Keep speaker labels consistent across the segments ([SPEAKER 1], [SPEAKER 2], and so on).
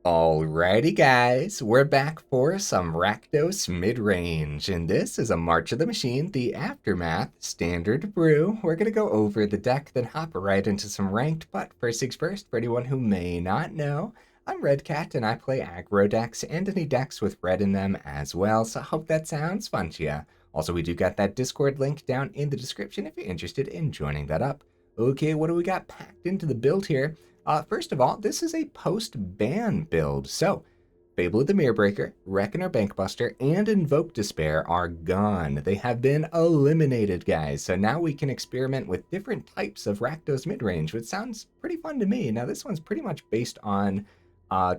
[SPEAKER 1] Alrighty guys, we're back for some Rakdos Midrange, and this is a March of the Machine, the Aftermath Standard Brew. We're going to go over the deck, then hop right into some ranked, but first things first, for anyone who may not know, I'm Redcat and I play aggro decks and any decks with red in them as well, so I hope that sounds fun to you. Also, we do got that Discord link down in the description if you're interested in joining that up. Okay, what do we got packed into the build here? First of all, this is a post-ban build. So, Fable of the Mirrorbreaker, Reckoner Bankbuster, and Invoke Despair are gone. They have been eliminated, guys. So now we can experiment with different types of Rakdos midrange, which sounds pretty fun to me. Now, this one's pretty much based on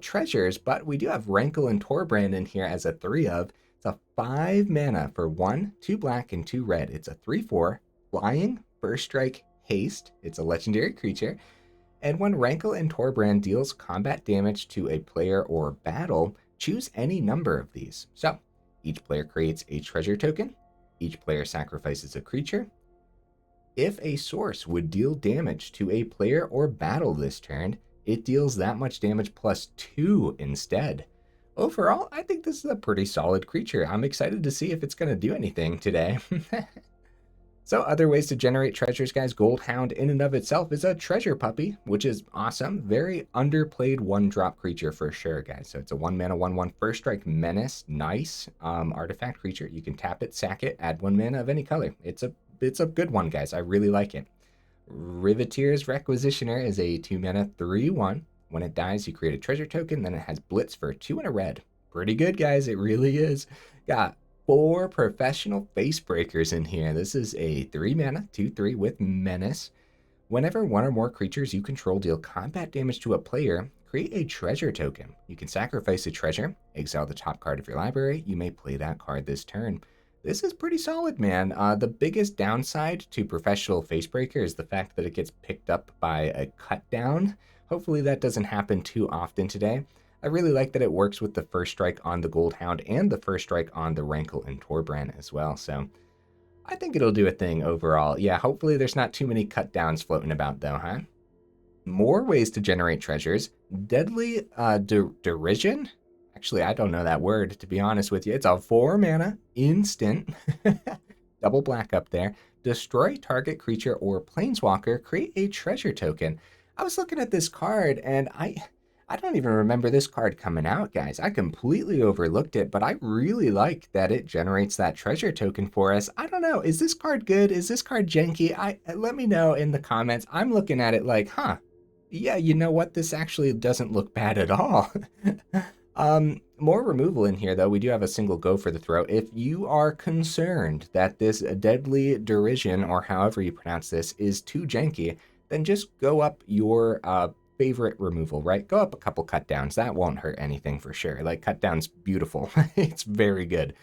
[SPEAKER 1] treasures, but we do have Rankle and Torbran in here as a 3 of. It's a 5 mana for 1, 2 black, and 2 red. It's a 3/4, flying, first strike, haste. It's a legendary creature. And when Rankle and Torbran deals combat damage to a player or battle, choose any number of these. So, each player creates a treasure token, each player sacrifices a creature. If a source would deal damage to a player or battle this turn, it deals that much damage plus 2 instead. Overall, I think this is a pretty solid creature. I'm excited to see if it's going to do anything today. So other ways to generate treasures, guys. Goldhound in and of itself is a treasure puppy, which is awesome. Very underplayed 1-drop creature for sure, guys. So it's a 1 mana 1/1 first strike menace. Nice artifact creature. You can tap it, sack it, add 1 mana of any color. It's a good one, guys. I really like it. Riveteers Requisitioner is a 2 mana 3/1. When it dies, you create a treasure token. Then it has Blitz for 2 and a red. Pretty good, guys. It really is. Got 4 professional face breakers in here. This is a 3 mana 2/3 with menace. Whenever one or more creatures you control deal combat damage to a player, create a treasure token. You can sacrifice a treasure, exile the top card of your library. You may play that card this turn. This is pretty solid, man. The biggest downside to professional face breaker is the fact that it gets picked up by a cut down. Hopefully that doesn't happen too often today. I really like that it works with the first strike on the Goldhound and the first strike on the Rankle and Torbran as well. So I think it'll do a thing overall. Yeah, hopefully there's not too many cut downs floating about though, huh? More ways to generate treasures. Deadly Derision. Actually, I don't know that word, to be honest with you. It's a 4 mana instant. Double black up there. Destroy target creature or planeswalker. Create a treasure token. I was looking at this card and I don't even remember this card coming out, guys. I completely overlooked it, but I really like that it generates that treasure token for us. I don't know. Is this card good? Is this card janky? Let me know in the comments. I'm looking at it like, yeah, you know what? This actually doesn't look bad at all. More removal in here, though. We do have a single go for the throw. If you are concerned that this Deadly Derision, or however you pronounce this, is too janky, then just go up your favorite removal, right? Go up a couple cut downs. That won't hurt anything for sure. Like, cut down's beautiful. It's very good.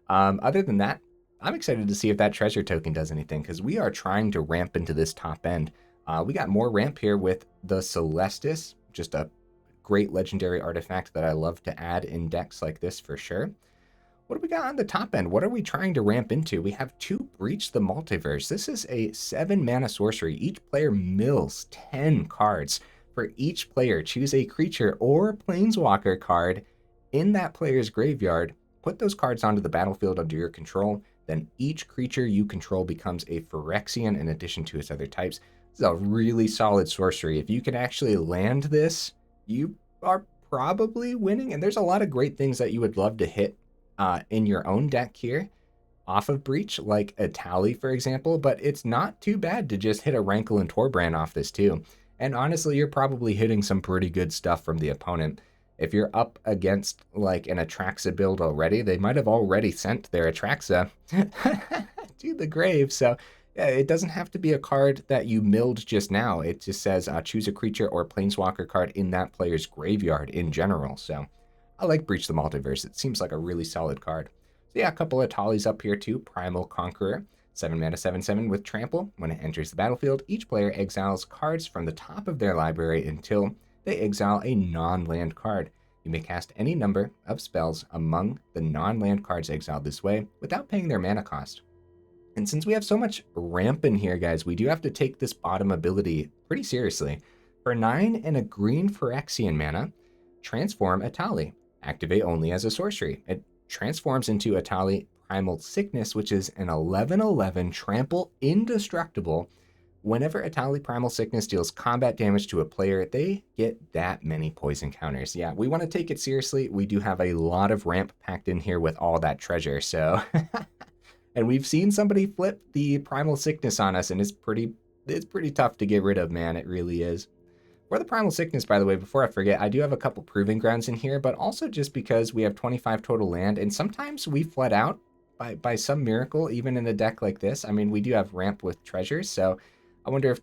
[SPEAKER 1] Other than that, I'm excited to see if that treasure token does anything, because we are trying to ramp into this top end. We got more ramp here with the Celestus, just a great legendary artifact that I love to add in decks like this for sure. What do we got on the top end? What are we trying to ramp into? We have 2 Breach the Multiverse. This is a 7 mana sorcery. Each player mills 10 cards. For each player, choose a creature or planeswalker card in that player's graveyard. Put those cards onto the battlefield under your control. Then each creature you control becomes a Phyrexian in addition to its other types. This is a really solid sorcery. If you can actually land this, you are probably winning. And there's a lot of great things that you would love to hit in your own deck here off of Breach, like Etali, for example. But it's not too bad to just hit a Rankle and Torbran off this too. And honestly, you're probably hitting some pretty good stuff from the opponent. If you're up against like an Atraxa build already, they might have already sent their Atraxa to the grave. So yeah, it doesn't have to be a card that you milled just now. It just says choose a creature or planeswalker card in that player's graveyard in general. So I like Breach the Multiverse. It seems like a really solid card. So yeah, a couple of Talis up here too. Primal Conqueror. 7 mana 7/7 with trample. When it enters the battlefield, each player exiles cards from the top of their library until they exile a non-land card. You may cast any number of spells among the non-land cards exiled this way without paying their mana cost. And since we have so much ramp in here, guys, we do have to take this bottom ability pretty seriously. For 9 and a green Phyrexian mana, transform Etali. Activate only as a sorcery. It transforms into Etali Primal Sickness, which is an 11/11 trample indestructible. Whenever Etali Primal Sickness deals combat damage to a player, they get that many poison counters. Yeah, we want to take it seriously. We do have a lot of ramp packed in here with all that treasure, so... And we've seen somebody flip the Primal Sickness on us, and it's pretty tough to get rid of, man. It really is. For the Primal Sickness, by the way, before I forget, I do have a couple Proving Grounds in here, but also just because we have 25 total land, and sometimes we flood out by some miracle, even in a deck like this. I mean, we do have ramp with treasures, so I wonder if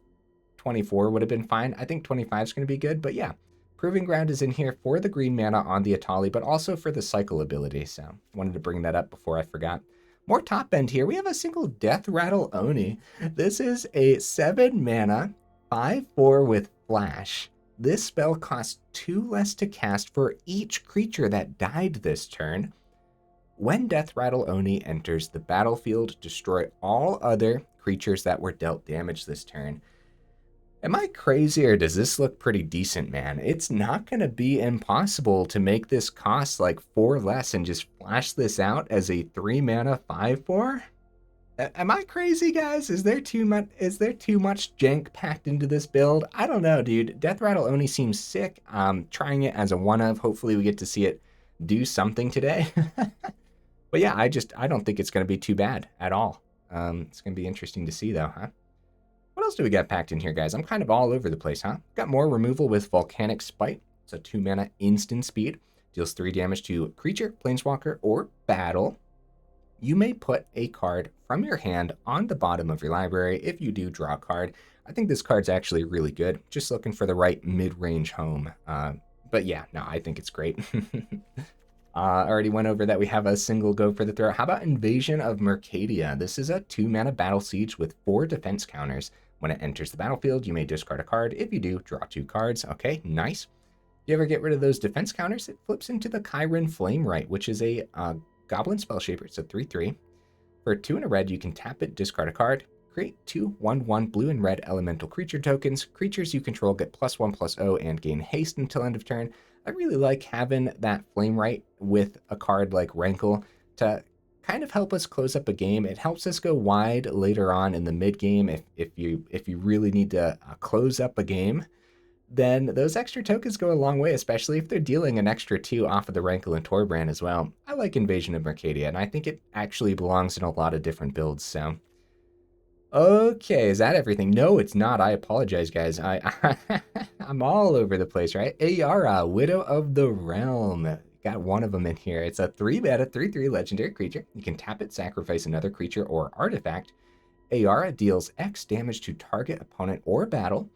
[SPEAKER 1] 24 would have been fine. I think 25 is going to be good, but yeah. Proving Ground is in here for the green mana on the Etali, but also for the cycle ability, so I wanted to bring that up before I forgot. More top end here. We have a single Death-Rattle Oni. This is a 7 mana, 5/4 with flash. This spell costs 2 less to cast for each creature that died this turn. When Death-Rattle Oni enters the battlefield, destroy all other creatures that were dealt damage this turn. Am I crazy, or does this look pretty decent, man? It's not going to be impossible to make this cost like 4 less and just flash this out as a 3 mana 5/4? Am I crazy, guys? Is there too much jank packed into this build? I don't know, dude. Death-Rattle Oni seems sick. Trying it as a one-of. Hopefully we get to see it do something today. But yeah, I don't think it's going to be too bad at all. It's going to be interesting to see, though, huh? What else do we got packed in here, guys? I'm kind of all over the place, huh? Got more removal with Volcanic Spite. It's a 2 mana instant speed. Deals 3 damage to creature, planeswalker, or battle. You may put a card from your hand on the bottom of your library. If you do, draw a card. I think this card's actually really good. Just looking for the right mid-range home. But yeah, no, I think it's great. I already went over that we have a single go for the throw. How about Invasion of Mercadia? This is a 2 mana battle siege with 4 defense counters. When it enters the battlefield, you may discard a card. If you do, draw 2 cards. Okay, nice. If you ever get rid of those defense counters, it flips into the Chiron Flamewright, which is a Goblin Spellshaper. It's a 3/3. For 2 and a red, you can tap it, discard a card, create 2 1/1 blue and red elemental creature tokens. Creatures you control get +1/+0 and gain haste until end of turn. I really like having that Flamewright with a card like Rankle to kind of help us close up a game. It helps us go wide later on in the mid game if you really need to close up a game. Then those extra tokens go a long way, especially if they're dealing an extra 2 off of the Rankle and Torbran as well. I like Invasion of Mercadia, and I think it actually belongs in a lot of different builds, so... Okay, is that everything? No, it's not. I apologize, guys. I'm all over the place, right? Ayara, Widow of the Realm. Got one of them in here. It's a 3 mana, 3/3 legendary creature. You can tap it, sacrifice another creature or artifact. Ayara deals X damage to target opponent or battle,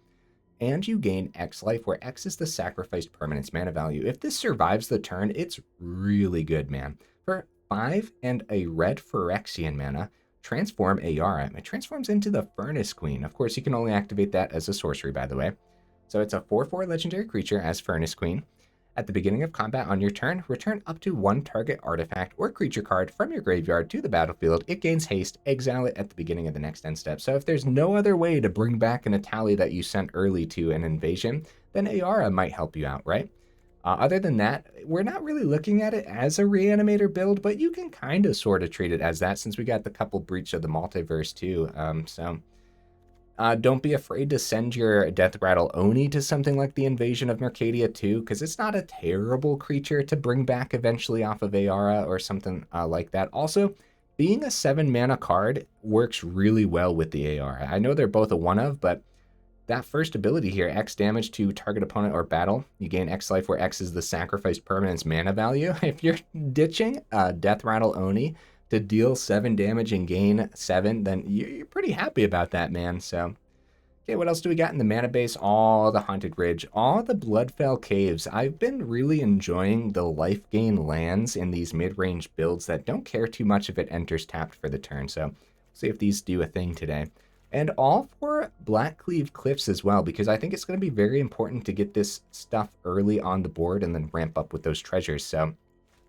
[SPEAKER 1] and you gain X life, where X is the sacrificed permanent's mana value. If this survives the turn, it's really good, man. For 5 and a red Phyrexian mana, transform Ayara. It transforms into the Furnace Queen. Of course, you can only activate that as a sorcery, by the way. So it's a 4/4 legendary creature as Furnace Queen. At the beginning of combat on your turn, return up to 1 target artifact or creature card from your graveyard to the battlefield. It gains haste. Exile it at the beginning of the next end step. So if there's no other way to bring back an Etali that you sent early to an invasion, then Ayara might help you out, right? Other than that, we're not really looking at it as a Reanimator build, but you can kind of sort of treat it as that since we got the couple Breach of the Multiverse too. Don't be afraid to send your Death-Rattle Oni to something like the Invasion of Mercadia too, because it's not a terrible creature to bring back eventually off of Ayara or something like that. Also, being a 7 mana card works really well with the Ayara. I know they're both a one-of, but that first ability here, X damage to target opponent or battle, you gain X life, where X is the sacrificed permanent's mana value. If you're ditching Death-Rattle Oni to deal 7 damage and gain 7, then you're pretty happy about that, man. So, okay, what else do we got in the mana base? All the Haunted Ridge, all the Bloodfell Caves. I've been really enjoying the life gain lands in these mid-range builds that don't care too much if it enters tapped for the turn. So, see if these do a thing today. And all for Blackcleave Cliffs as well, because I think it's going to be very important to get this stuff early on the board and then ramp up with those treasures. So,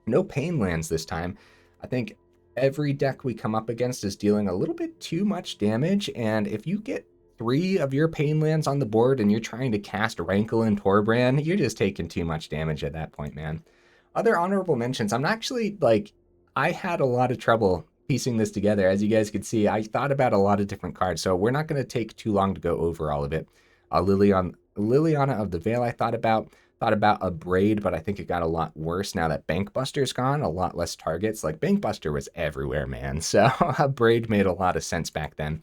[SPEAKER 1] no pain lands this time. I think every deck we come up against is dealing a little bit too much damage, and if you get 3 of your pain lands on the board and you're trying to cast Rankle and Torbran, you're just taking too much damage at that point, man. Other honorable mentions, I'm actually, like, I had a lot of trouble piecing this together. As you guys can see, I thought about a lot of different cards, so we're not going to take too long to go over all of it. Liliana of the Veil I thought about a Braid, but I think it got a lot worse now that Bankbuster's gone, a lot less targets. Like, Bankbuster was everywhere, man, so a Braid made a lot of sense back then.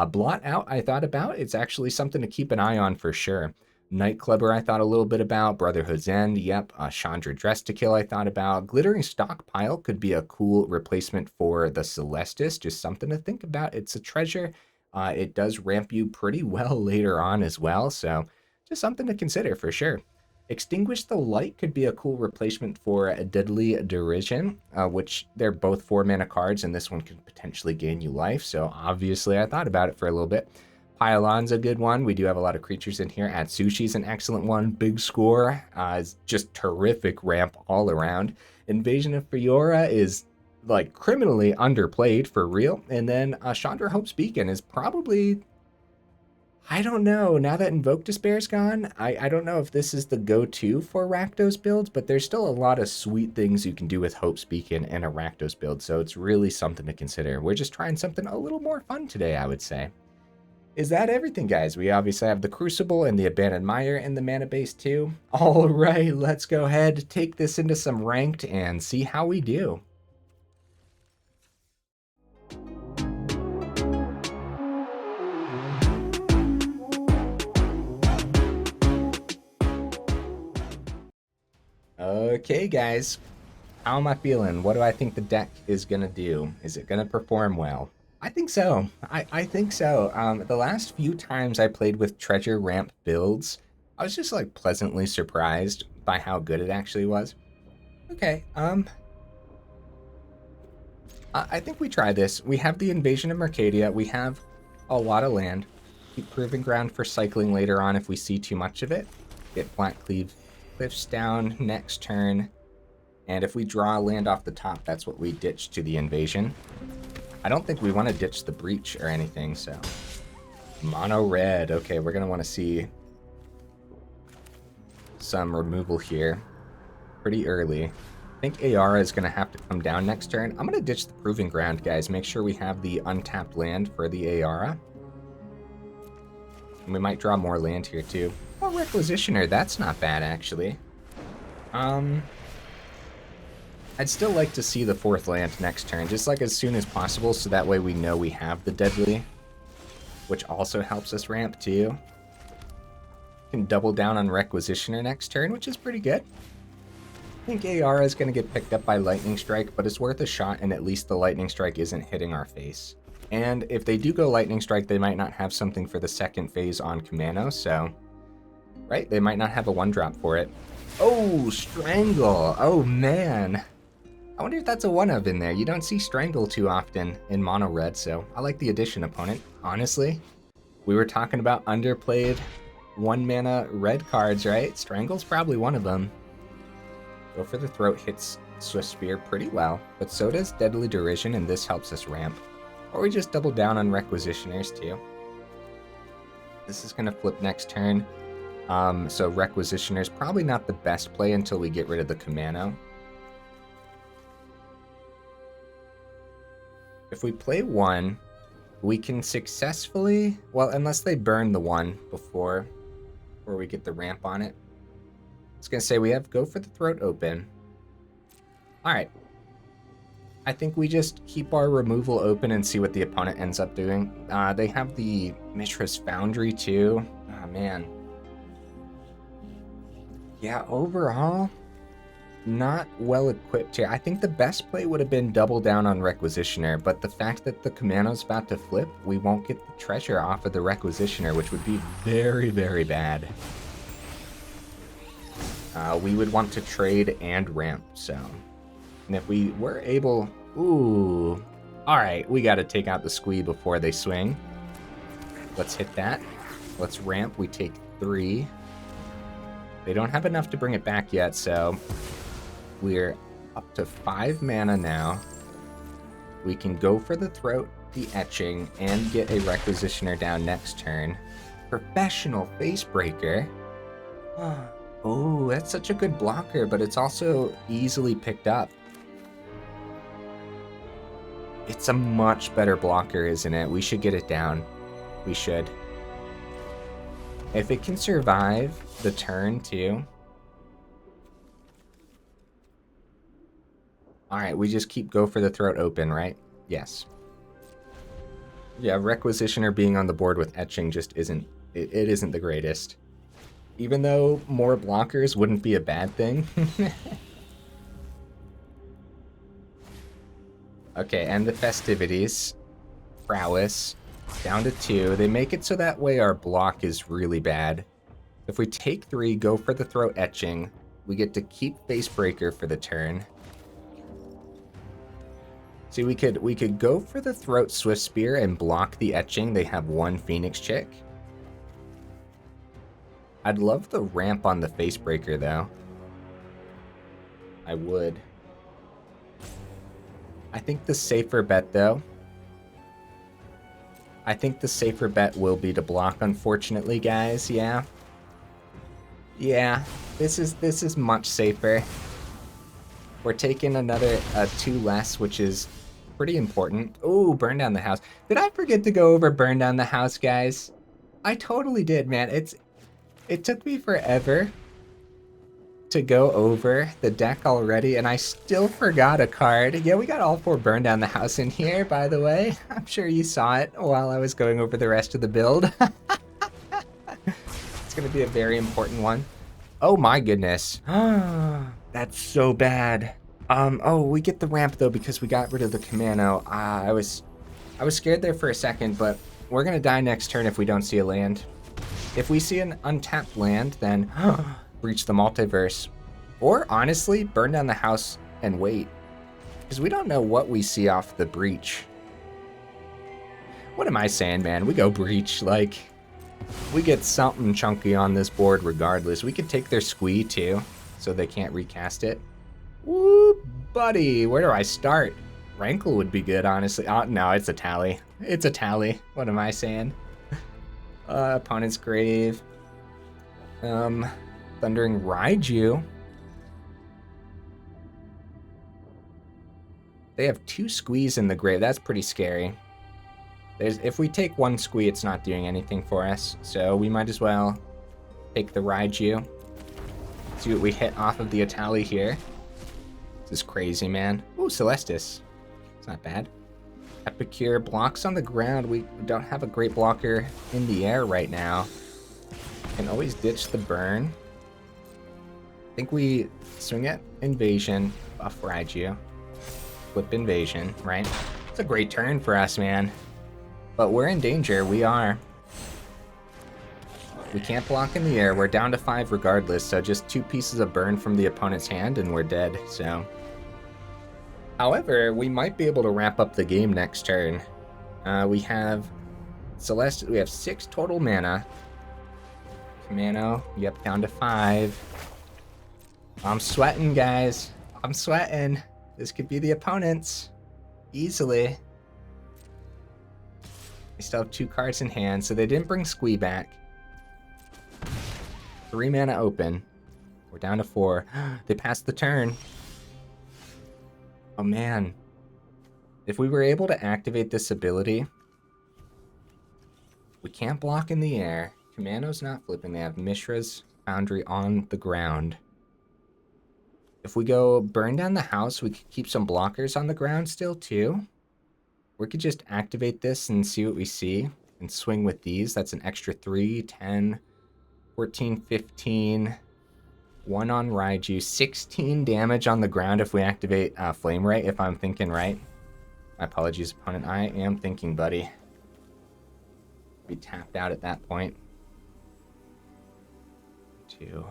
[SPEAKER 1] Blot Out I thought about. It's actually something to keep an eye on for sure. Nightclubber I thought a little bit about. Brotherhood's End, yep. Chandra Dress to Kill I thought about. Glittering Stockpile could be a cool replacement for the Celestus, just something to think about. It's a treasure. It does ramp you pretty well later on as well, so just something to consider for sure. Extinguish the Light could be a cool replacement for a Deadly Derision, which they're both 4 mana cards, and this one could potentially gain you life, so obviously I thought about it for a little bit. Pylon's a good one. We do have a lot of creatures in here. Atsushi's an excellent one. Big Score is just terrific ramp all around. Invasion of Fiora is, like, criminally underplayed for real, and then Chandra Hope's Beacon is probably... I don't know, now that Invoke Despair's gone, I don't know if this is the go-to for Rakdos builds, but there's still a lot of sweet things you can do with Hope's Beacon and a Rakdos build, so it's really something to consider. We're just trying something a little more fun today, I would say. Is that everything, guys? We obviously have the Crucible and the Abandoned Mire in the mana base too. All right, let's go ahead, take this into some ranked and see how we do. Okay, guys, how am I feeling? What do I think the deck is going to do? Is it going to perform well? I think so. I think so. The last few times I played with treasure ramp builds, I was just, like, pleasantly surprised by how good it actually was. Okay, I think we try this. We have the Invasion of Mercadia. We have a lot of land. Keep Proving Ground for cycling later on if we see too much of it. Get Blackcleave Cliffs down next turn. And if we draw land off the top, that's what we ditch to the Invasion. I don't think we want to ditch the Breach or anything, so... Mono red. Okay, we're going to want to see some removal here pretty early. I think Ayara is going to have to come down next turn. I'm going to ditch the Proving Ground, guys. Make sure we have the untapped land for the Ayara. And we might draw more land here, too. Oh, Requisitioner. That's not bad, actually. I'd still like to see the 4th land next turn, just like as soon as possible, so that way we know we have the Deadly, which also helps us ramp too. Can double down on Requisitioner next turn, which is pretty good. I think Ayara is going to get picked up by Lightning Strike, but it's worth a shot, and at least the Lightning Strike isn't hitting our face. And if they do go Lightning Strike, they might not have something for the 2nd phase on Kumano, so... Right, they might not have a 1-drop for it. Oh, Strangle! Oh, man! I wonder if that's a 1-of in there. You don't see Strangle too often in mono red, so I like the addition, opponent. Honestly, we were talking about underplayed 1-mana red cards, right? Strangle's probably one of them. Go for the Throat hits Swift Spear pretty well, but so does Deadly Derision, and this helps us ramp. Or we just double down on Requisitioners too. This is going to flip next turn. So Requisitioner's probably not the best play until we get rid of the Kumano. If we play 1, we can successfully... Well, unless they burn the 1 before we get the ramp on it. I was going to say, we have Go for the Throat open. Alright. I think we just keep our removal open and see what the opponent ends up doing. They have the Mishra's Foundry too. Oh, man. Yeah, overall... not well equipped here. I think the best play would have been double down on Requisitioner, but the fact that the Kumano's about to flip, we won't get the treasure off of the Requisitioner, which would be very, very bad. We would want to trade and ramp, so... And if we were able... Ooh... Alright, we gotta take out the Squee before they swing. Let's hit that. Let's ramp. We take 3. They don't have enough to bring it back yet, so... We're up to 5 mana now. We can go for the Throat, the etching and get a Requisitioner down next turn. Professional Facebreaker. Oh, that's such a good blocker, but it's also easily picked up. It's a much better blocker, isn't it? We should get it down. We should. If it can survive the turn, too. Alright, we just go for the throat open, right? Yes. Yeah, Requisitioner being on the board with etching just isn't... It isn't the greatest. Even though more blockers wouldn't be a bad thing. Okay, and the festivities. Prowess. Down to 2. They make it so that way our block is really bad. If we take 3, go for the throat etching, we get to keep Facebreaker for the turn. See, we could go for the throat Swift Spear and block the etching. They have 1 Phoenix Chick. I'd love the ramp on the Facebreaker, though. I would. I think the safer bet, though. I think the safer bet will be to block, unfortunately, guys. Yeah. Yeah, this is much safer. We're taking another 2 less, which is pretty important. Ooh, burn down the house. Did I forget to go over burn down the house, guys? I totally did, man. It took me forever to go over the deck already, and I still forgot a card. Yeah, we got all 4 burn down the house in here, by the way. I'm sure you saw it while I was going over the rest of the build. It's going to be a very important one. Oh my goodness. That's so bad. Oh, we get the ramp though because we got rid of the Commando. I was scared there for a second, but we're going to die next turn if we don't see a land. If we see an untapped land, then Breach the Multiverse. Or, honestly, burn down the house and wait. Because we don't know what we see off the Breach. What am I saying, man? We go Breach. Like, we get something chunky on this board regardless. We could take their Squee, too, so they can't recast it. Woo, buddy. Where do I start? Rankle would be good, honestly. Oh, no, it's Etali. It's Etali. What am I saying? Opponent's Grave. Thundering Raiju. They have 2 Squees in the grave. That's pretty scary. If we take 1 Squee, it's not doing anything for us. So we might as well take the Raiju. See what we hit off of the Etali here. This is crazy, man. Ooh, Celestus. It's not bad. Epicure blocks on the ground. We don't have a great blocker in the air right now. Can always ditch the burn. I think we swing at Invasion, buff Raiju, flip Invasion, right? It's a great turn for us, man. But we're in danger. We are. We can't block in the air. We're down to 5 regardless, so just 2 pieces of burn from the opponent's hand and we're dead, so... However, we might be able to wrap up the game next turn. We have Celestus. We have 6 total mana. Commando, yep, down to 5. I'm sweating, guys. I'm sweating. This could be the opponent's. Easily. They still have 2 cards in hand, so they didn't bring Squee back. 3 mana open. We're down to 4. They passed the turn. Oh man, if we were able to activate this ability, we can't block in the air. Commando's not flipping. They have Mishra's Foundry on the ground. If we go burn down the house, we could keep some blockers on the ground still too. We could just activate this and see what we see and swing with these. That's an extra 3, 10, 14, 15... 1 on Raiju, 16 damage on the ground if we activate Flame Ray, if I'm thinking right. My apologies, opponent. I am thinking, buddy. Be tapped out at that point. 2.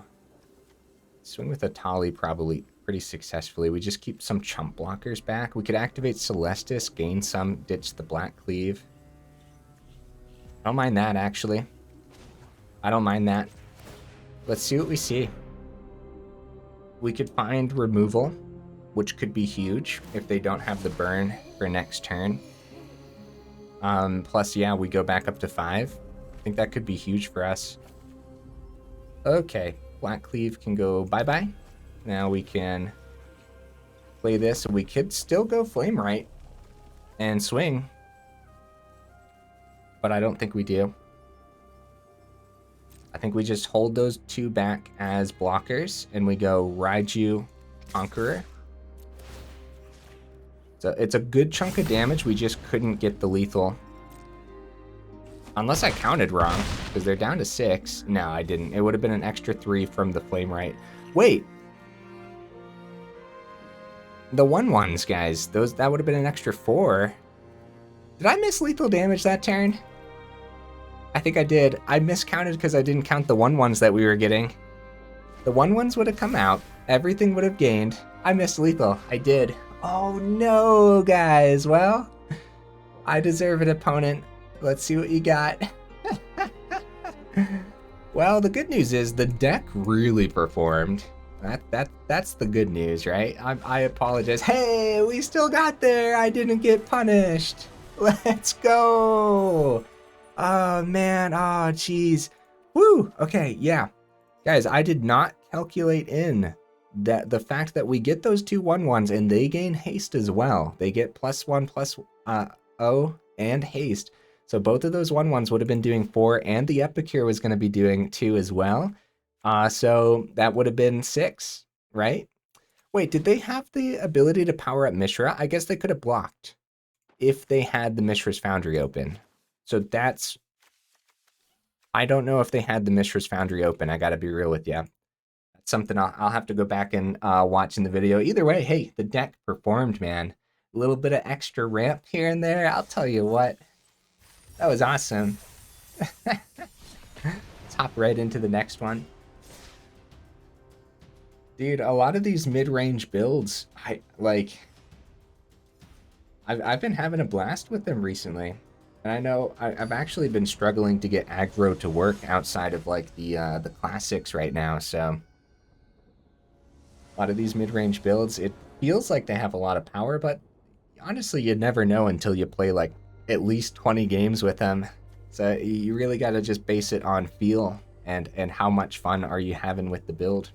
[SPEAKER 1] Swing with Etali probably pretty successfully. We just keep some chump blockers back. We could activate Celestus, gain some, ditch the Blackcleave. I don't mind that, actually. I don't mind that. Let's see what we see. We could find removal, which could be huge if they don't have the burn for next turn. Plus, yeah, we go back up to 5. I think that could be huge for us. Okay, Blackcleave can go bye-bye. Now we can play this. We could still go Flame Right and swing, but I don't think we do. I think we just hold those 2 back as blockers, and we go Raiju, Conqueror. So it's a good chunk of damage. We just couldn't get the lethal. Unless I counted wrong, because they're down to 6. No, I didn't. It would have been an extra 3 from the Flame Right. Wait. The 1/1s, guys. That would have been an extra 4. Did I miss lethal damage that turn? I think I did. I miscounted because I didn't count the 1/1s that we were getting. The 1/1s would have come out. Everything would have gained. I missed lethal. I did. Oh no, guys. Well, I deserve an opponent. Let's see what you got. Well, the good news is the deck really performed. That's the good news, right? I apologize. Hey, we still got there. I didn't get punished. Let's go. Oh man. Oh jeez. Woo. Okay. Yeah, guys, I did not calculate in that the fact that we get those 2 1/1s and they gain haste as well. They get +1/+0 and haste. So both of those 1/1s would have been doing 4, and the Epicure was going to be doing 2 as well. So that would have been 6, right? Wait, did they have the ability to power up Mishra? I guess they could have blocked if they had the Mishra's Foundry open. So that's... I don't know if they had the Mishra's Foundry open. I got to be real with you. That's something I'll have to go back and watch in the video. Either way, hey, the deck performed, man. A little bit of extra ramp here and there. I'll tell you what. That was awesome. Let's hop right into the next one. Dude, a lot of these mid-range builds, I've been having a blast with them recently. And I know I've actually been struggling to get aggro to work outside of like the classics right now, so a lot of these mid-range builds, it feels like they have a lot of power, but honestly, you'd never know until you play like at least 20 games with them. So you really got to just base it on feel and how much fun are you having with the build.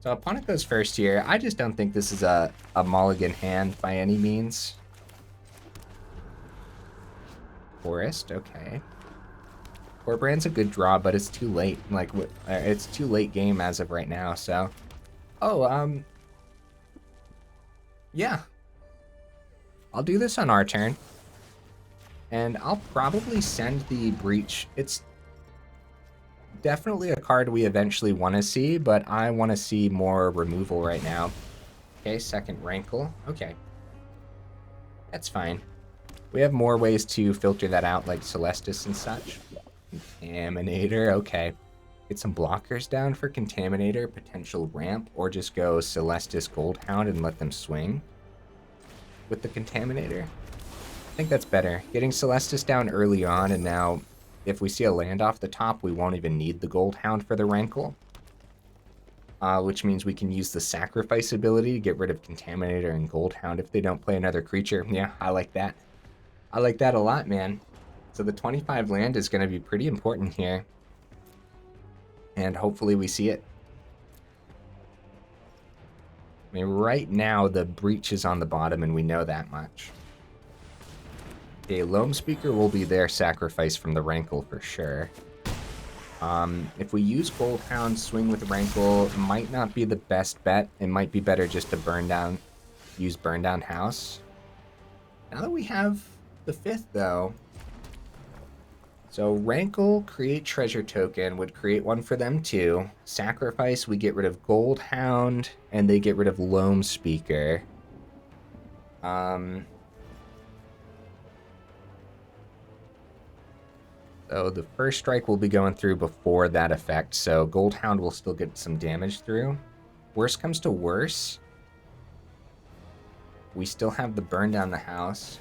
[SPEAKER 1] So opponent goes first here. I just don't think this is a mulligan hand by any means. Forest, okay. Torbran's a good draw, but it's too late. Like, it's too late game as of right now, so... Oh, yeah. I'll do this on our turn. And I'll probably send the Breach. It's definitely a card we eventually want to see, but I want to see more removal right now. Okay, second Rankle. Okay. That's fine. We have more ways to filter that out, like Celestus and such. Contaminator, okay. Get some blockers down for Contaminator, potential ramp, or just go Celestus Goldhound and let them swing with the Contaminator. I think that's better. Getting Celestus down early on, and now if we see a land off the top, we won't even need the Goldhound for the Rankle. Which means we can use the Sacrifice ability to get rid of Contaminator and Goldhound if they don't play another creature. Yeah, I like that. I like that a lot, man. So the 25 land is going to be pretty important here. And hopefully we see it. I mean, right now the Breach is on the bottom and we know that much. Okay, Loam Speaker will be their sacrifice from the Rankle for sure. If we use Goldhound, swing with Rankle, might not be the best bet. It might be better just to use Burn Down House. Now that we have the 5th though, so Rankle, create treasure token, would create one for them too. Sacrifice, we get rid of Goldhound, and they get rid of Loam Speaker. So the first strike will be going through before that effect, so Goldhound will still get some damage through. Worst comes to worse, we still have the burn down the house.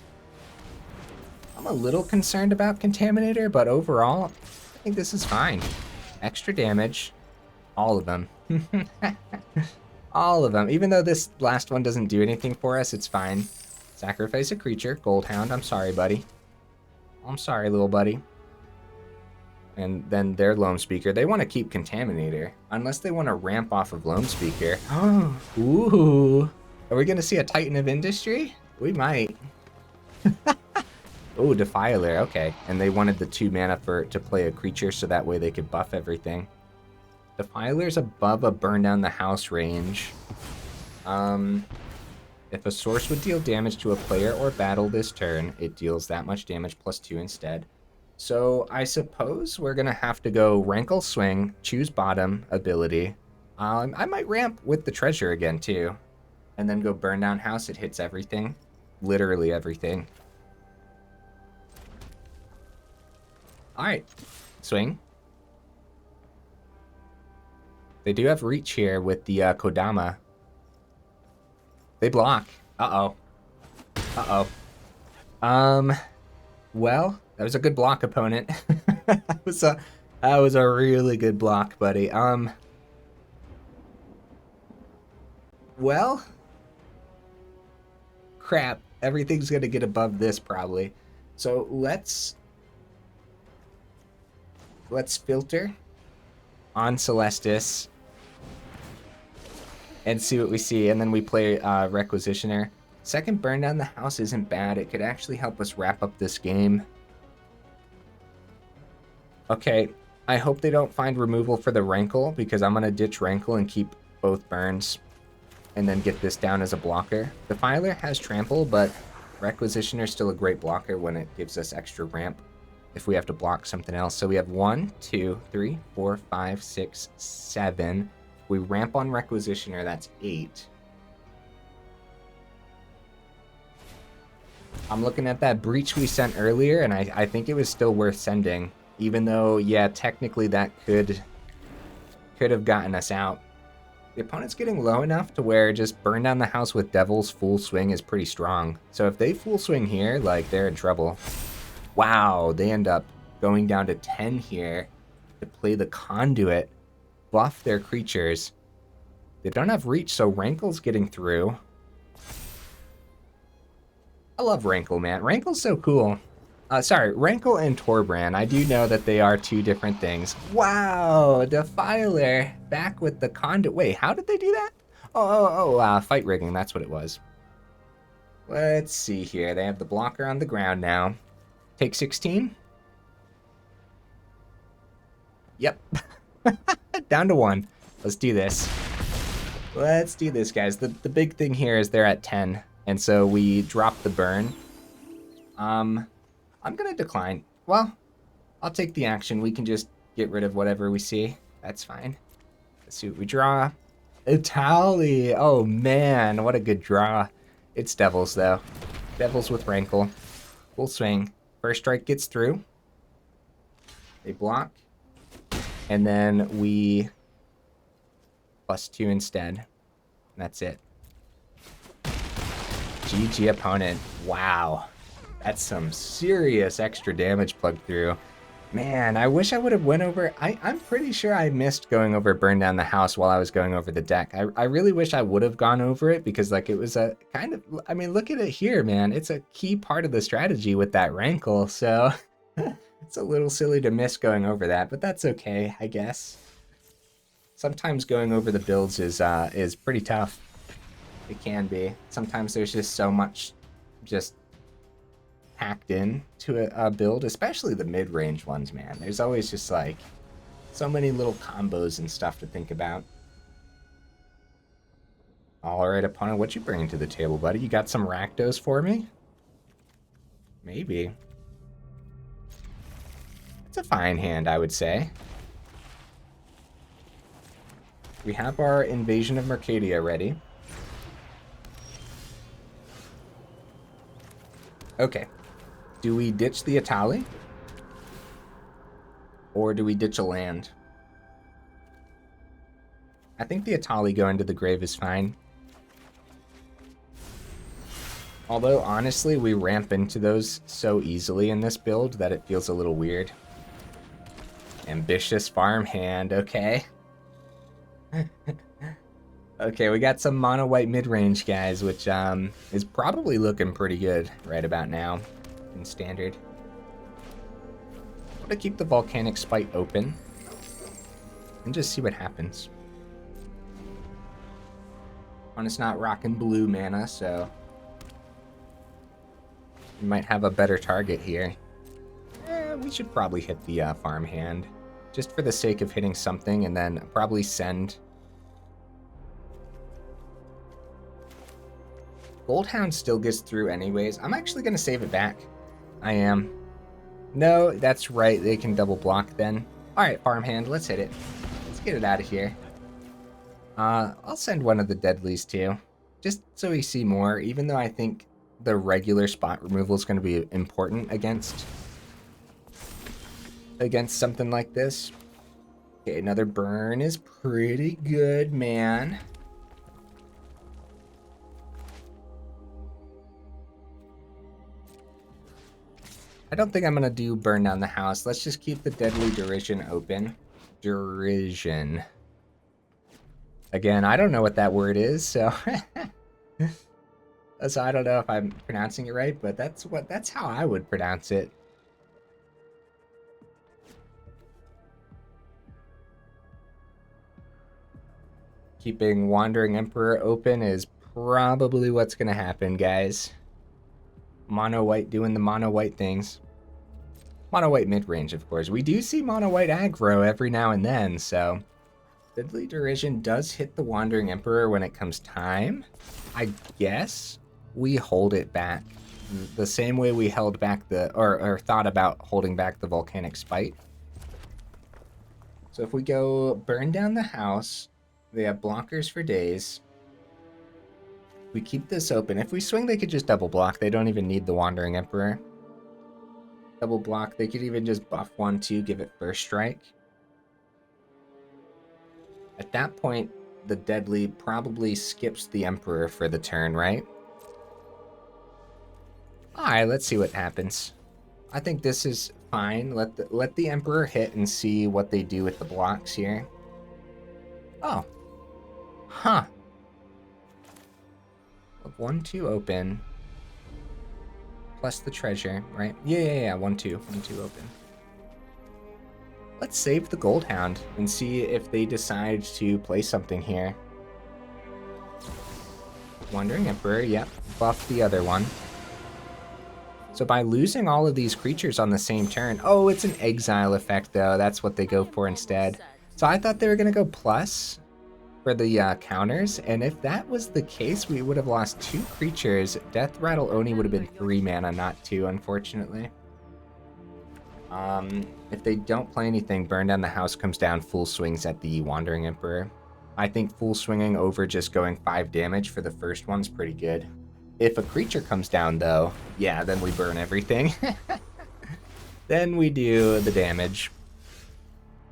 [SPEAKER 1] I'm a little concerned about Contaminator, but overall, I think this is fine. Extra damage, all of them. All of them. Even though this last one doesn't do anything for us, it's fine. Sacrifice a creature. Goldhound, I'm sorry, buddy. I'm sorry, little buddy. And then their Loam Speaker. They want to keep Contaminator. Unless they want to ramp off of Loam Speaker. Ooh. Are we going to see a Titan of Industry? We might. Oh, Defiler. Okay. And they wanted the 2 mana to play a creature so that way they could buff everything. Defiler's above a Burn Down the House range. If a source would deal damage to a player or battle this turn, it deals that much damage +2 instead. So I suppose we're going to have to go Rankle Swing, choose bottom ability. I might ramp with the treasure again too. And then go Burn Down House. It hits everything. Literally everything. Alright. Swing. They do have reach here with the Kodama. They block. Uh-oh. Well, that was a good block, opponent. that was a really good block, buddy. Well, crap. Everything's gonna get above this probably. So let's filter on Celestus and see what we see, and then we play Requisitioner. Second Burn Down the House isn't bad. It could actually help us wrap up this game. Okay, I hope they don't find removal for the Rankle, because I'm going to ditch Rankle and keep both burns, and then get this down as a blocker. Defiler has Trample, but Requisitioner's still a great blocker when it gives us extra ramp if we have to block something else. So we have 1, 2, 3, 4, 5, 6, 7. We ramp on Requisitioner, that's 8. I'm looking at that Breach we sent earlier, and I think it was still worth sending. Even though, yeah, technically that could have gotten us out. The opponent's getting low enough to where just Burn Down the House with Devil's full swing is pretty strong. So if they full swing here, like, they're in trouble. Wow, they end up going down to 10 here to play the Conduit. Buff their creatures. They don't have reach, so Rankle's getting through. I love Rankle, man. Rankle's so cool. Sorry, Rankle and Torbran. I do know that they are 2 different things. Wow, Defiler back with the Conduit. Wait, how did they do that? Fight rigging. That's what it was. Let's see here. They have the blocker on the ground now. Take 16. Yep. Down to 1. Let's do this. Let's do this, guys. The big thing here is they're at 10. And so we drop the burn. I'm going to decline. Well, I'll take the action. We can just get rid of whatever we see. That's fine. Let's see what we draw. Etali. Oh, man. What a good draw. It's Devils, though. Devils with Rankle. Full swing. First strike gets through. They block. And then we +2 instead. And that's it. GG opponent. Wow. That's some serious extra damage plugged through. Man, I wish I would have went over... I'm pretty sure I missed going over Burn Down the House while I was going over the deck. I really wish I would have gone over it because, like, it was a kind of... I mean, look at it here, man. It's a key part of the strategy with that Rankle, so... It's a little silly to miss going over that, but that's okay, I guess. Sometimes going over the builds is pretty tough. It can be. Sometimes there's just so much just hacked in to a build, especially the mid-range ones, man. There's always just like so many little combos and stuff to think about. All right, opponent, what you bringing to the table, buddy? You got some Rakdos for me? Maybe. It's a fine hand, I would say. We have our Invasion of Mercadia ready. Okay. Do we ditch the Etali? Or do we ditch a land? I think the Etali going to the grave is fine. Although, honestly, we ramp into those so easily in this build that it feels a little weird. Ambitious farm hand, okay. Okay, we got some mono white mid-range guys, which is probably looking pretty good right about now in standard. I'm gonna keep the Volcanic Spite open and just see what happens. It's not rocking blue mana, so we might have a better target here. We should probably hit the farm hand, just for the sake of hitting something, and then probably send. Goldhound still gets through anyways. I'm actually going to save it back. I am. No, that's right. They can double block then. All right, farmhand, let's hit it. Let's get it out of here. I'll send one of the deadlies too, just so we see more, even though I think the regular spot removal is going to be important against something like this. Okay, another burn is pretty good, man. I don't think I'm going to do burn down the house. Let's just keep the Deadly Derision open. Derision. Again, I don't know what that word is, so so I don't know if I'm pronouncing it right, but that's how I would pronounce it. Keeping Wandering Emperor open is probably what's going to happen, guys. Mono white doing the mono white things. Mono white mid range, of course. We do see mono white aggro every now and then, so Deadly Derision does hit the Wandering Emperor when it comes time. I guess we hold it back the same way we held back the or thought about holding back the Volcanic Spite. So if we go burn down the house, they have blockers for days. We keep this open. If we swing, they could just double block. They don't even need the Wandering Emperor. Double block. They could even just buff 1/2, give it first strike. At that point, the Deadly probably skips the Emperor for the turn, right? Alright, let's see what happens. I think this is fine. Let the Emperor hit and see what they do with the blocks here. Oh. Huh. 1/2 open. Plus the treasure, right? Yeah. 1/2 open. Let's save the Goldhound and see if they decide to play something here. Wandering Emperor, yep. Buff the other one. So by losing all of these creatures on the same turn... Oh, it's an exile effect, though. That's what they go for instead. So I thought they were going to go plus for the counters, and if that was the case, we would have lost 2 creatures. Death-Rattle Oni would have been 3 mana, not 2, unfortunately. If they don't play anything, Burn Down the House comes down full swings at the Wandering Emperor. I think full swinging over just going 5 damage for the first one's pretty good. If a creature comes down, though, yeah, then we burn everything. Then we do the damage.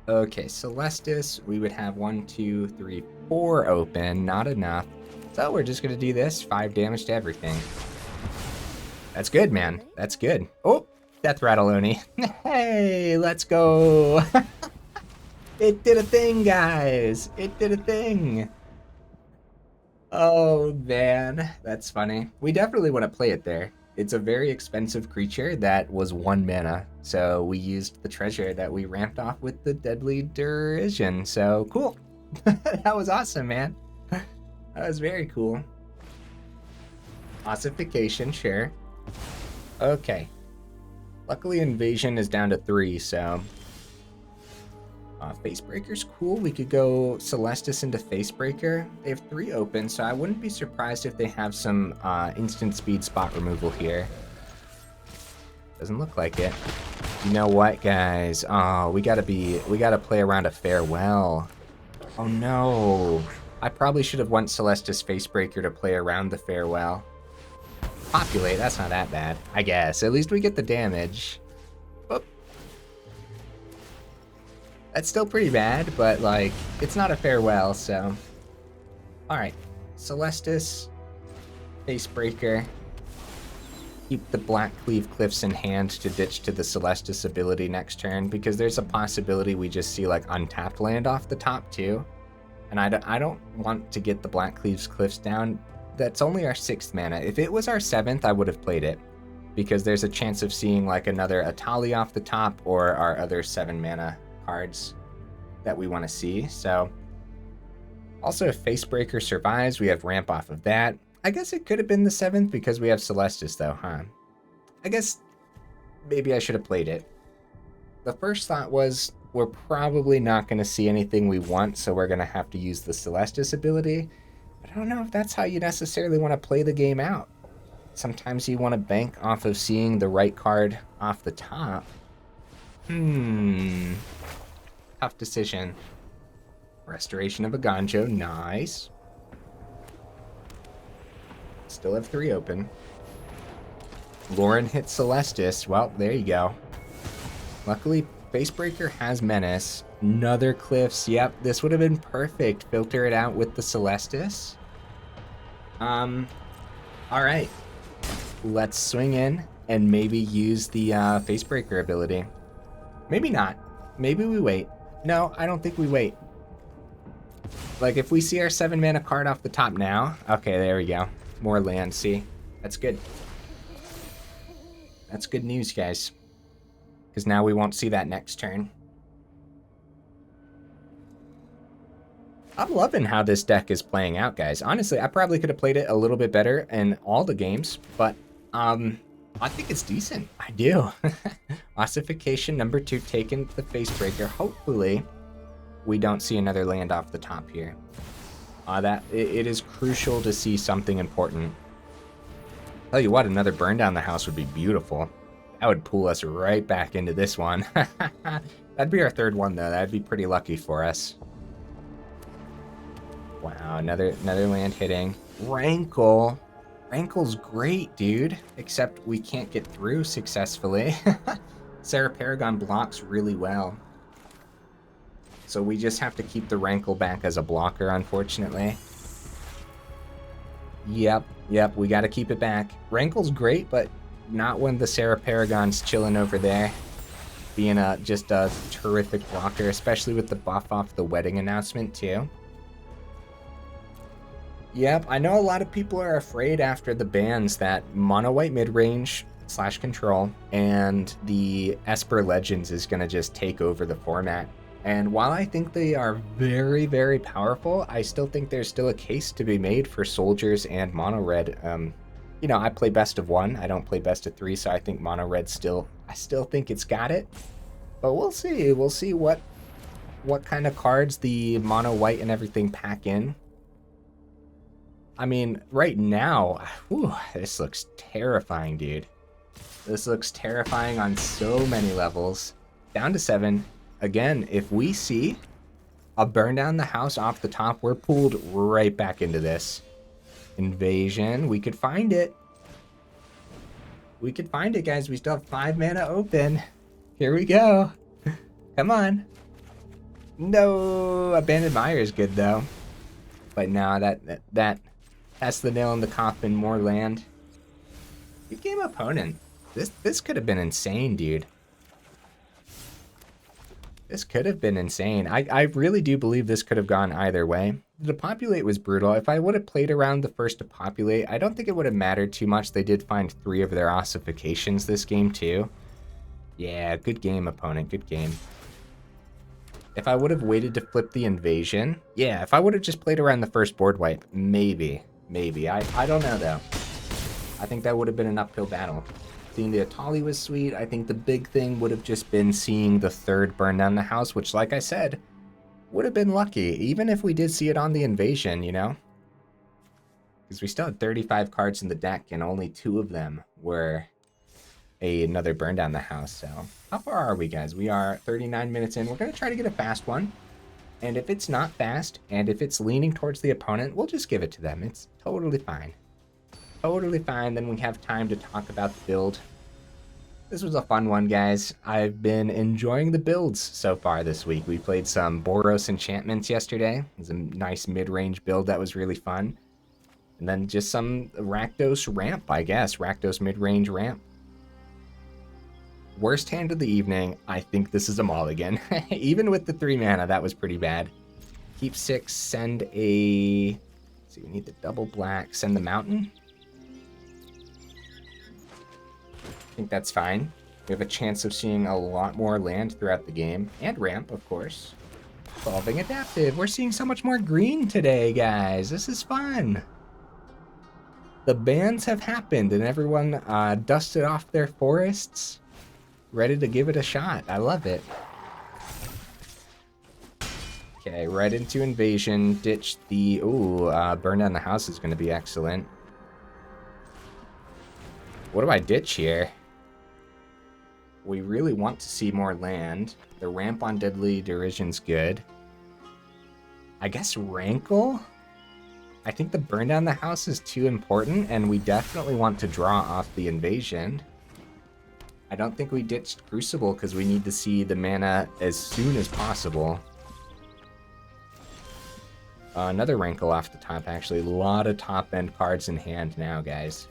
[SPEAKER 1] Okay, Celestus, we would have 1, 2, 3, 4 open, not enough. So we're just gonna do this, 5 damage to everything. That's good, man. That's good. Oh, Death-Rattle Oni. Hey, let's go. It did a thing, guys. It did a thing. Oh, man. That's funny. We definitely want to play it there. It's a very expensive creature that was 1 mana. So we used the treasure that we ramped off with the Deadly Derision. So cool. That was awesome, man. That was very cool. Ossification, sure. Okay. Luckily, Invasion is down to 3, so... Facebreaker's cool. We could go Celestus into Facebreaker. They have 3 open, so I wouldn't be surprised if they have some instant speed spot removal here. Doesn't look like it. You know what, guys? Oh, we gotta play around a farewell. Oh no. I probably should have went Celestus Facebreaker to play around the farewell. Populate, that's not that bad, I guess. At least we get the damage. Oop. That's still pretty bad, but, like, it's not a farewell, so... Alright. Celestus. Facebreaker. Keep the Blackcleave Cliffs in hand to ditch to the Celestus ability next turn, because there's a possibility we just see, like, untapped land off the top, too. And I don't want to get the Blackcleave Cliffs down. That's only our 6th mana. If it was our 7th, I would have played it, because there's a chance of seeing like another Etali off the top or our other 7 mana cards that we want to see. So also, if Facebreaker survives, we have ramp off of that. I guess it could have been the 7th because we have Celestus though, huh? I guess maybe I should have played it. The first thought was we're probably not going to see anything we want, so we're going to have to use the Celestus ability. But I don't know if that's how you necessarily want to play the game out. Sometimes you want to bank off of seeing the right card off the top. Tough decision. Restoration of a Ganjo, nice. Still have 3 open. Lauren hits Celestus. Well, there you go. Luckily, Facebreaker has Menace. Another Cliffs. Yep, this would have been perfect. Filter it out with the Celestus. Alright. Let's swing in and maybe use the Facebreaker ability. Maybe not. Maybe we wait. No, I don't think we wait. Like, if we see our 7 mana card off the top now. Okay, there we go. More land, see? That's good. That's good news, guys. Because now we won't see that next turn. I'm loving how this deck is playing out, guys. Honestly, I probably could have played it a little bit better in all the games, but I think it's decent. I do. Ossification number 2 taken the Facebreaker. Hopefully, we don't see another land off the top here. It is crucial to see something important. Tell you what, another burn down the house would be beautiful. That would pull us right back into this one. That'd be our 3rd one, though. That'd be pretty lucky for us. Wow, another land hitting. Rankle. Rankle's great, dude. Except we can't get through successfully. Sarah Paragon blocks really well. So we just have to keep the Rankle back as a blocker, unfortunately. Yep, we got to keep it back. Rankle's great, but not when the Sarah Paragon's chilling over there. Being just a terrific blocker, especially with the buff off the wedding announcement, too. Yep, I know a lot of people are afraid after the bans that mono white midrange / control and the Esper Legends is going to just take over the format. And while I think they are very, very powerful, I still think there's still a case to be made for soldiers and mono red. You know, I play best of 1. I don't play best of 3, so I think mono red I still think it's got it. But we'll see. We'll see what kind of cards the mono white and everything pack in. I mean, right now, whew, this looks terrifying, dude. This looks terrifying on so many levels. Down to 7. Again, if we see a burn down the house off the top, we're pulled right back into this. Invasion, we could find it. We could find it, guys. We still have 5 mana open. Here we go. Come on. No, Abandoned Mire is good, though. But now that's the nail in the coffin. More land. Good game, opponent. This could have been insane, dude. This could have been insane. I really do believe this could have gone either way. The Depopulate was brutal. If I would have played around the first Depopulate, I don't think it would have mattered too much. They did find 3 of their ossifications this game too. Yeah, good game, opponent. Good game. If I would have waited to flip the Invasion, yeah, if I would have just played around the first board wipe, maybe. I don't know, though. I think that would have been an uphill battle. Seeing the Etali was sweet. I think the big thing would have just been seeing the 3rd burn down the house, which, like I said, would have been lucky, even if we did see it on the Invasion, you know? Because we still had 35 cards in the deck, and only 2 of them were another burn down the house. So how far are we, guys? We are 39 minutes in. We're going to try to get a fast one. And if it's not fast, and if it's leaning towards the opponent, we'll just give it to them. It's totally fine. Totally fine. Then we have time to talk about the build. This was a fun one, guys. I've been enjoying the builds so far this week. We played some Boros enchantments yesterday. It was a nice mid-range build that was really fun. And then just some Rakdos ramp, I guess. Rakdos mid-range ramp. Worst hand of the evening. I think this is a mulligan. Even with the 3 mana, that was pretty bad. Keep 6, send a... Let's see, we need the double black. Send the mountain. I think that's fine. We have a chance of seeing a lot more land throughout the game. And ramp, of course. Evolving adaptive. We're seeing so much more green today, guys. This is fun. The bans have happened and everyone dusted off their forests. Ready to give it a shot. I love it. Okay, right into invasion. Ditch the... Ooh, burn down the house is going to be excellent. What do I ditch here? We really want to see more land. The ramp on Deadly Derision's good. I guess Rankle? I think the burn down the house is too important, and we definitely want to draw off the invasion. I don't think we ditched Crucible because we need to see the mana as soon as possible. Another Rankle off the top, actually. A lot of top-end cards in hand now, guys.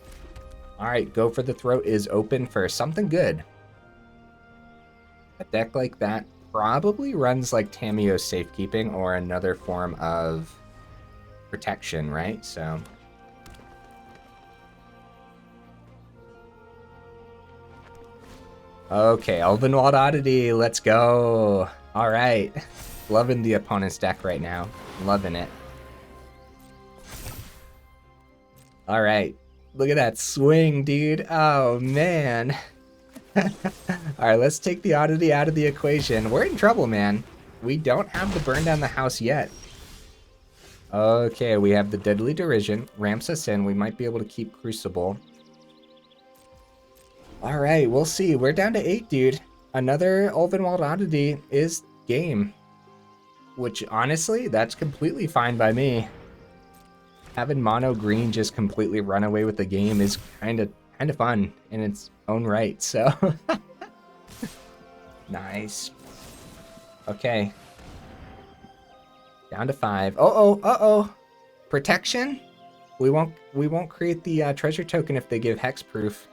[SPEAKER 1] Alright, Go for the Throat is open for something good. A deck like that probably runs like Tamiyo's Safekeeping or another form of protection, right? So... Okay, Elvenwald Oddity, let's go. Alright. Loving the opponent's deck right now. Loving it. Alright. Look at that swing, dude. Oh, man. Alright, let's take the oddity out of the equation. We're in trouble, man. We don't have the burn down the house yet. Okay, we have the Deadly Derision. Ramps us in. We might be able to keep Crucible. Alright, we'll see. We're down to 8, dude. Another Ulvenwald Oddity is game. Which, honestly, that's completely fine by me. Having mono green just completely run away with the game is kind of fun in its own right, so... Nice. Okay. Down to 5. Uh-oh. Protection? We won't create the treasure token if they give hexproof.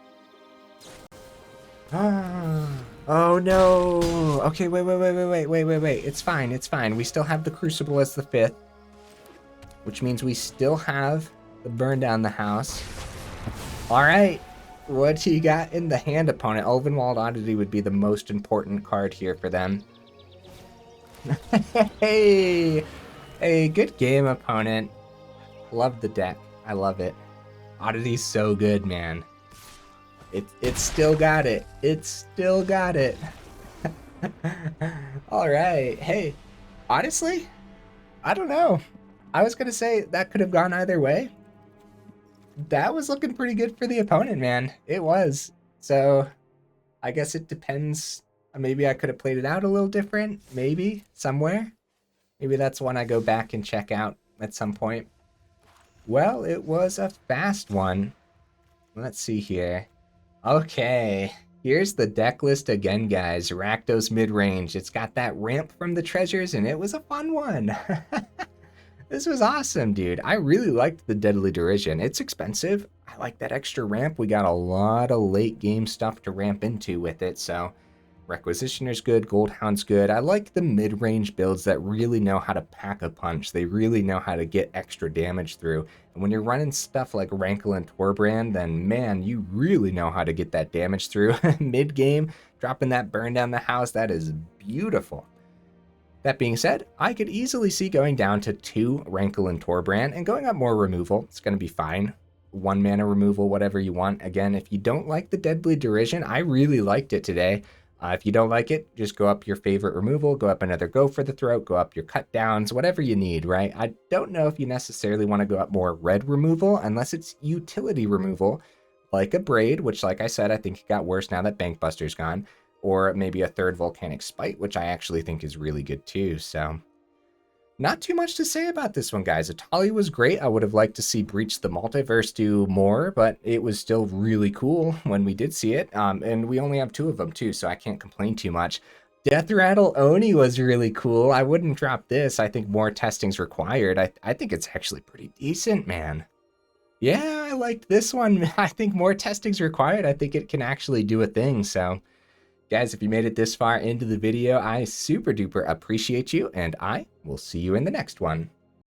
[SPEAKER 1] Oh no. Okay, wait. It's fine. We still have the Crucible as the 5th. Which means we still have the burn down the house. Alright. What you got in the hand, opponent? Ulvenwald Oddity would be the most important card here for them. Hey, good game, opponent. Love the deck. I love it. Oddity's so good, man. It's still got it. Alright. Hey, honestly, I don't know. I was going to say that could have gone either way. That was looking pretty good for the opponent, man. It was. So, I guess it depends. Maybe I could have played it out a little different. Maybe. Somewhere. Maybe that's one I go back and check out at some point. Well, it was a fast one. Let's see here. Okay. Here's the deck list again, guys. Rakdos Midrange. It's got that ramp from the treasures, and it was a fun one. This was awesome, dude. I really liked the Deadly Derision. It's expensive. I like that extra ramp. We got a lot of late game stuff to ramp into with it, so Requisitioner's good, Goldhound's good. I like the mid-range builds that really know how to pack a punch. They really know how to get extra damage through. And when you're running stuff like Rankle and Torbran, then man, you really know how to get that damage through. Mid-game, dropping that burn down the house, that is beautiful. That being said, I could easily see going down to 2 Rankle and Torbran and going up more removal. It's going to be fine. 1 mana removal, whatever you want. Again, if you don't like the Deadly Derision, I really liked it today. If you don't like it, just go up your favorite removal, go up another Go for the Throat, go up your cut downs, whatever you need, right? I don't know if you necessarily want to go up more red removal unless it's utility removal, like a Braid, which like I said, I think it got worse now that Bankbuster's gone. Or maybe a 3rd Volcanic Spite, which I actually think is really good too, so... Not too much to say about this one, guys. Etali was great. I would have liked to see Breach the Multiverse do more, but it was still really cool when we did see it. And we only have 2 of them too, so I can't complain too much. Death-Rattle Oni was really cool. I wouldn't drop this. I think more testing's required. I think it's actually pretty decent, man. Yeah, I liked this one. I think more testing's required. I think it can actually do a thing, so... Guys, if you made it this far into the video, I super duper appreciate you, and I will see you in the next one.